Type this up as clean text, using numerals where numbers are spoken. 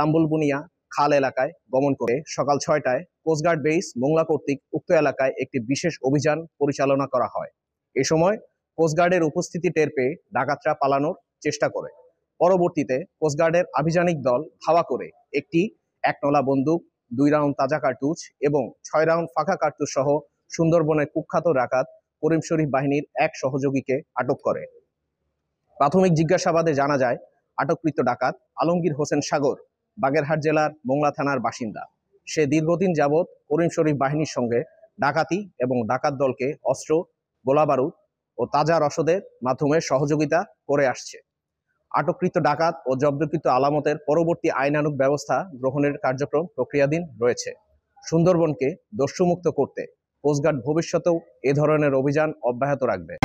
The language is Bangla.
জাম্বুলবুনিয়া খাল এলাকায় গমন করে সকাল 6টায় কোস্টগার্ড বেস মোংলা কর্তৃক উক্ত এলাকায় একটি বিশেষ অভিযান পরিচালনা করা হয়। এ সময় কোস্টগার্ডের উপস্থিতি টের পেয়ে ডাকাতরা পালানোর চেষ্টা করে। পরবর্তীতে কোস্টগার্ডের আভিযানিক দল ধাওয়া করে একটি 1 নলা বন্দুক, 2 রাউন্ড তাজা কার্তুজ এবং 6 রাউন্ড ফাঁকা কার্তুজ সহ সুন্দরবনের কুখ্যাত ডাকাত করিম শরীফ বাহিনীর এক সহযোগীকে আটক করে। প্রাথমিক জিজ্ঞাসাবাদে জানা যায়, আটককৃত ডাকাত আলমগীর হোসেন সাগর বাগেরহাট জেলার মোংলা থানার বাসিন্দা। সে দীর্ঘদিন যাবৎ করিম শরীফ বাহিনীর সঙ্গে ডাকাতি এবং ডাকাত দলকে অস্ত্র, গোলাবারুদ ও তাজা রসদের মাধ্যমে সহযোগিতা করে আসছে। আটককৃত ডাকাত ও জব্দকৃত আলামতের পরবর্তী আইনানুগ ব্যবস্থা গ্রহণের কার্যক্রম প্রক্রিয়াধীন রয়েছে। সুন্দরবনকে দস্যুমুক্ত করতে কোস্টগার্ড ভবিষ্যতেও এ ধরনের অভিযান অব্যাহত রাখবে।